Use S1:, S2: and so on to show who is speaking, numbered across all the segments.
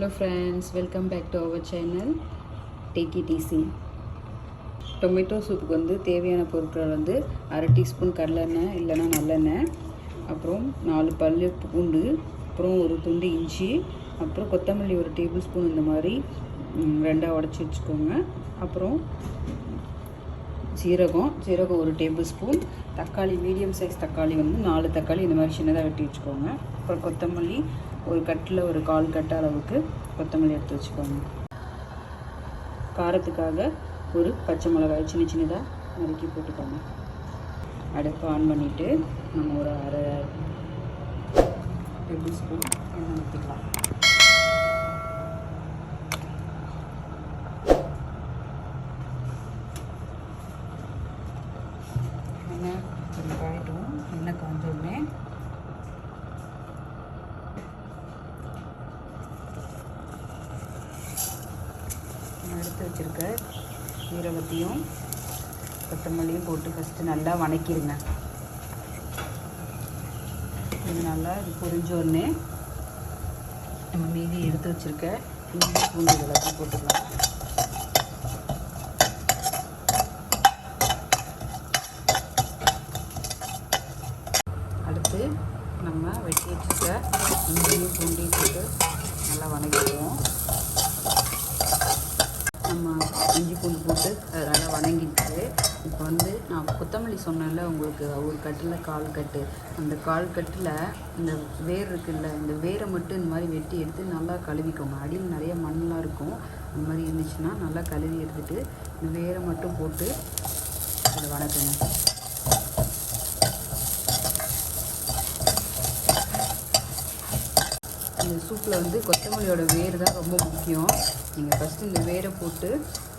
S1: Hello friends, welcome back to our channel. Take it easy. Tomato சூப்புக்கு வந்து தேவையான பொருட்கள் வந்து அரை டீஸ்பூன் கடலெண்ணெய் இல்லைன்னா நல்லெண்ணெய், அப்புறம் 4 பல் பூண்டு, அப்புறம் ஒரு துண்டு இஞ்சி, அப்புறம் கொத்தமல்லி ஒரு டேபிள் ஸ்பூன் இந்த மாதிரி ரெண்டாக உடச்சி வச்சுக்கோங்க. அப்புறம் சீரகம் ஒரு டேபிள் ஸ்பூன், தக்காளி மீடியம் சைஸ் தக்காளி வந்து 4 தக்காளி இந்த மாதிரி சின்னதாக வெட்டி வச்சுக்கோங்க. அப்புறம் கொத்தமல்லி ஒரு கட்டில் ஒரு 1/4 கட்டு அளவுக்கு கொத்தமல்லி எடுத்து வச்சுக்கோங்க. காரத்துக்காக ஒரு பச்சை மிளகாய் சின்னதாக நறுக்கி போட்டுக்கோங்க. அடுப்பு ஆன் பண்ணிவிட்டு நம்ம ஒரு அரை டேபிள் ஸ்பூன் எண்ணெய் ஊற்றிக்கலாம். எண்ணெய் கொஞ்சம் காயட்டும். எண்ணெய் காஞ்சோடனே எடுத்து வச்சுருக்க சீரகத்தையும் கொத்தமல்லியும் போட்டு ஃபஸ்ட்டு நல்லா வணக்கிடுங்க. இது நல்லா இது பொரிஞ்ச உடனே நம்ம மீதி எடுத்து வச்சுருக்க இஞ்சி பூண்டு எல்லாத்தையும் போட்டுக்கலாம். அடுத்து நம்ம வெட்டி வச்சுருக்க இஞ்சியும் பூண்டையும் போட்டு நல்லா வணக்கிடுவோம். நம்ம இஞ்சி பூண்டு போட்டு நல்லா வணங்கிட்டு இப்போ வந்து நான் கொத்தமல்லி சொன்னேன்ல உங்களுக்கு, ஒரு கட்டில் 1/4 கட்டு, அந்த 1/4 கட்டில் இந்த வேர் இருக்குல்ல, இந்த வேரை மட்டும் இந்த மாதிரி வெட்டி எடுத்து நல்லா கழுவிக்கோங்க. அடியில் நிறைய மண்ணெலாம் இருக்கும், அந்த மாதிரி இருந்துச்சுன்னா நல்லா கழுவி எடுத்துகிட்டு இந்த வேரை மட்டும் போட்டு அதை வணக்குங்க. இந்த சூப்பில் வந்து கொத்தமல்லியோட வேர் தான் ரொம்ப முக்கியம். நீங்கள் ஃபஸ்ட்டு இந்த வேரை போட்டு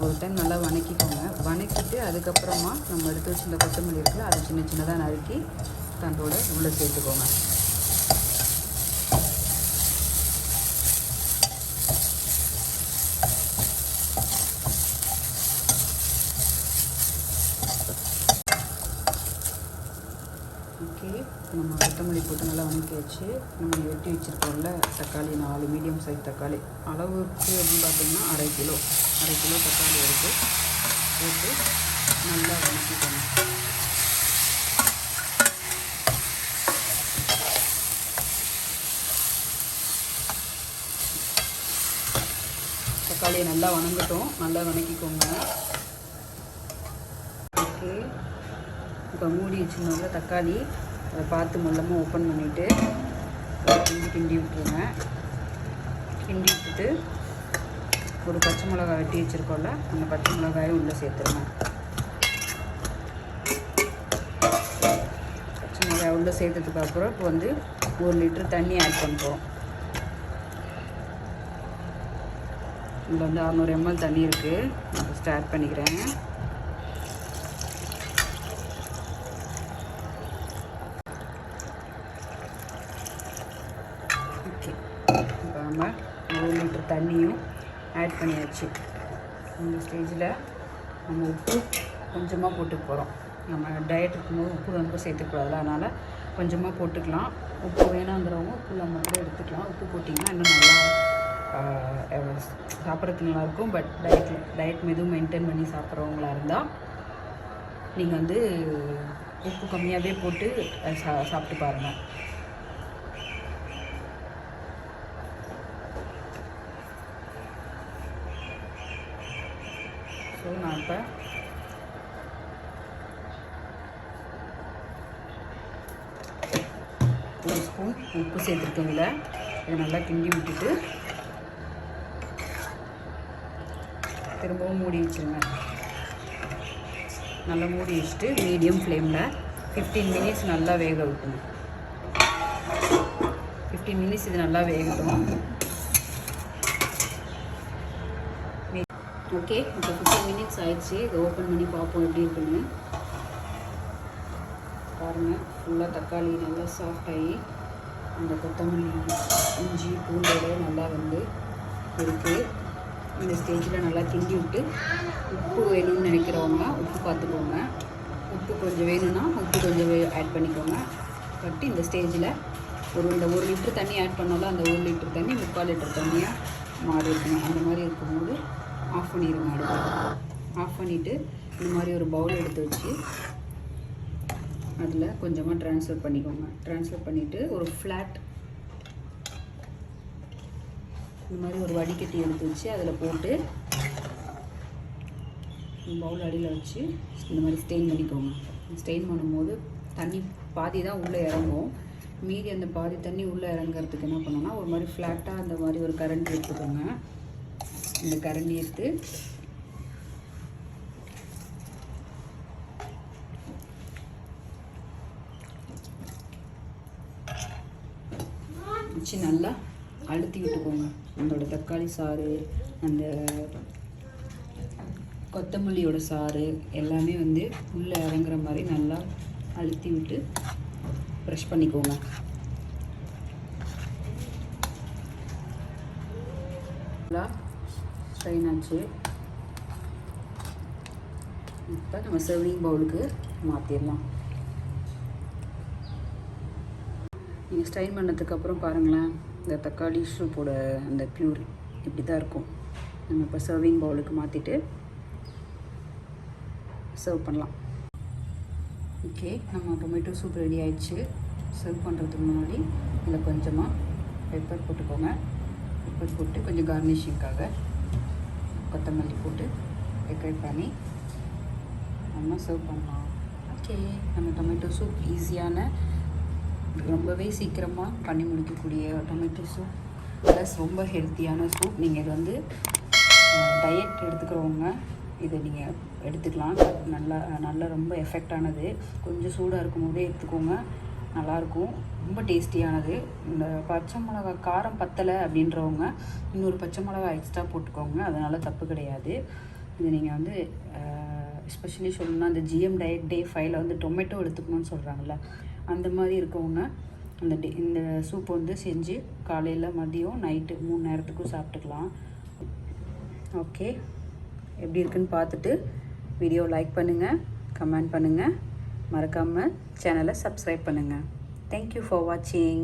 S1: ஒரு டைம் நல்லா வணக்கிக்கோங்க. வணக்கிட்டு அதுக்கப்புறமா நம்ம எடுத்து வச்சு இந்த கொத்தமல்லி இருக்குல்ல, அதை சின்னதாக நறுக்கி தண்டோட உள்ளே சேர்த்துக்கோங்க. ஓகே, நம்ம கொத்தமல்லி போட்டு நல்லா வணக்கி வச்சு நம்ம வெட்டி வச்சுருக்கோம்ல தக்காளி, 4 மீடியம் சைஸ் தக்காளி அளவுக்கு அப்படின்னு பார்த்தீங்கன்னா அரை கிலோ தக்காளி எடுத்து போட்டு நல்லா வணக்கிக்கோங்க. தக்காளியை நல்லா வணங்கட்டும், நல்லா வணக்கிக்கோங்க. ஓகே, இப்போ மூடி வச்சுருந்தோம்ல தக்காளி, அதை பார்த்து மெல்லமாக ஓப்பன் பண்ணிவிட்டு கிண்டி விட்டுருங்க. கிண்டி விட்டுட்டு ஒரு பச்சை மிளகாய் வெட்டி வச்சுருக்கோம்ல, அந்த பச்சை மிளகாயும் உள்ளே சேர்த்துருங்க. பச்சை மிளகாய் உள்ளே சேர்த்ததுக்கு அப்புறம் இப்போ வந்து 1 லிட்டர் தண்ணி ஆட் பண்ணுறோம். இதில் வந்து 600 ml தண்ணி இருக்குது, நான் ஃபஸ்ட்டு ஆட் பண்ணிக்கிறேன். ஓகே, இப்போ நம்ம 1 லிட்டர் தண்ணியும் ஆட் பண்ணியாச்சு. இந்த ஸ்டேஜில் நம்ம உப்பு கொஞ்சமாக போட்டுக்க போகிறோம். நம்ம டயட் இருக்கும்போது உப்பு ரொம்ப சேர்த்துக்கூடாது, அதனால் கொஞ்சமாக போட்டுக்கலாம். உப்பு வேணாங்கிறவங்க உப்பு நம்ம கூட எடுத்துக்கலாம். உப்பு போட்டிங்கன்னா இன்னும் நல்லா சாப்பிட்றதுக்கு நல்லாயிருக்கும். பட் டயட் மெதுவும் மெயின்டைன் பண்ணி சாப்பிட்றவங்களா இருந்தால் நீங்கள் வந்து உப்பு கம்மியாகவே போட்டு சாப்பிட்டு பாருங்கள். ஸோ நான் இப்போ ஒரு ஸ்பூன் உப்பு சேர்த்துருக்கேன்ல, இதை நல்லா கிண்டி விட்டுட்டு திரும்பவும் மூடி வச்சுருங்க. நல்லா மூடி வச்சுட்டு மீடியம் ஃப்ளேமில் 15 மினிட்ஸ் நல்லா வேக விட்டுங்க. 15 மினிட்ஸ் இது நல்லா வேகட்டும். ஓகே, இப்போ 15 மினிட்ஸ் ஆயிடுச்சு. இதை ஓப்பன் பண்ணி பார்ப்போம் எப்படி இருக்குன்னு. பாருங்கள், ஃபுல்லாக தக்காளி நல்லா சாஃப்டாகி அந்த கொத்தமல்லி இஞ்சி பூண்டோட நல்லா வந்து இருக்குது. இந்த ஸ்டேஜில் நல்லா கிண்டி விட்டு உப்பு வேணும்னு நினைக்கிறவங்க உப்பு பார்த்துக்கோங்க. உப்பு கொஞ்சம் வேணும்னா உப்பு கொஞ்சம் ஆட் பண்ணிக்கோங்க. பட்டு இந்த ஸ்டேஜில் இந்த 1 லிட்டர் தண்ணி ஆட் பண்ணோம்ல, அந்த 1 லிட்டர் தண்ணி 3/4 லிட்டர் தண்ணியாக மாறி இருக்கணும். அந்த மாதிரி இருக்கும்போது ஆஃப் பண்ணிடுங்க அடுப்பு. ஆஃப் பண்ணிவிட்டு இந்த மாதிரி ஒரு பவுல் எடுத்து வச்சு அதில் கொஞ்சமாக ட்ரான்ஸ்ஃபர் பண்ணிக்கோங்க. ட்ரான்ஸ்ஃபர் பண்ணிவிட்டு ஒரு ஃப்ளாட் இந்த மாதிரி ஒரு வடிகட்டி எடுத்து வச்சு அதில் போட்டு பவுல் அடியில் வச்சு இந்த மாதிரி ஸ்டெயின் பண்ணிக்கோங்க. ஸ்டெயின் பண்ணும்போது தண்ணி பாதி தான் உள்ளே இறங்கும். மீதி அந்த பாதி தண்ணி உள்ளே இறங்குறதுக்கு என்ன பண்ணோன்னா ஒரு மாதிரி ஃப்ளாட்டாக அந்த மாதிரி ஒரு கரண்டி எடுத்துக்கோங்க. இந்த கரண்டி எடுத்து வச்சு நல்லா அழுத்தி விட்டுக்கோங்க. அதோட தக்காளி சாறு, அந்த கொத்தமல்லியோட சாறு எல்லாமே வந்து உள்ளே இறங்குற மாதிரி நல்லா அழுத்தி விட்டு ப்ரெஷ் பண்ணிக்கோங்க. நல்லா ஸ்ட்ரெயின் ஆச்சு. இப்போ நம்ம சர்விங் பவுலுக்கு மாற்றிடலாம். நீங்கள் ஸ்ட்ரெயின் பண்ணதுக்கப்புறம் பாருங்களேன், இந்த தக்காளி சூப்போட அந்த ப்யூர் இப்படி தான் இருக்கும். நம்ம இப்போ சர்விங் பவுலுக்கு மாற்றிட்டு சர்வ் பண்ணலாம். ஓகே, நம்ம டொமேட்டோ சூப் ரெடி ஆயிடுச்சு. சர்வ் பண்ணுறதுக்கு முன்னாடி இதில் கொஞ்சமாக பெப்பர் போட்டுக்கோங்க. பெப்பர் போட்டு கொஞ்சம் கார்னிஷிங்காக கொத்தமல்லி போட்டு டெக்கரேட் பண்ணி நம்ம சர்வ் பண்ணலாம். ஓகே, நம்ம டொமேட்டோ சூப் ஈஸியான, ரொம்பவே சீக்கிரமாக பண்ணி முடிக்கக்கூடிய டொமேட்டோ சூப் ப்ளஸ் ரொம்ப ஹெல்த்தியான சூப். நீங்கள் இது வந்து டயட் எடுத்துக்கிறவங்க இதை நீங்கள் எடுத்துக்கலாம். நல்லா ரொம்ப எஃபெக்டானது. கொஞ்சம் சூடாக இருக்கும் போதே எடுத்துக்கோங்க, நல்லாயிருக்கும். ரொம்ப டேஸ்டியானது. இந்த பச்சை மிளகா காரம் பத்தலை அப்படின்றவங்க இன்னொரு பச்சை மிளகா எக்ஸ்ட்ரா போட்டுக்கோங்க, அதனால் தப்பு கிடையாது. இது நீங்கள் வந்து எஸ்பெஷலி சொல்லணும்னா அந்த ஜிஎம் டயட் டே 5ல் வந்து டொமேட்டோ எடுத்துக்கணும்னு சொல்கிறாங்கல்ல, அந்த மாதிரி இருக்கவங்க இந்த சூப் வந்து செஞ்சு காலையில், மதியம், நைட்டு 3 நேரத்துக்கும் சாப்பிட்டுக்கலாம். ஓகே, எப்படி இருக்குன்னு பார்த்துட்டு வீடியோ லைக் பண்ணுங்கள், கமெண்ட் பண்ணுங்கள், மறக்காமல் சேனலை சப்ஸ்கிரைப் பண்ணுங்கள். தேங்க்யூ ஃபார் வாட்சிங்.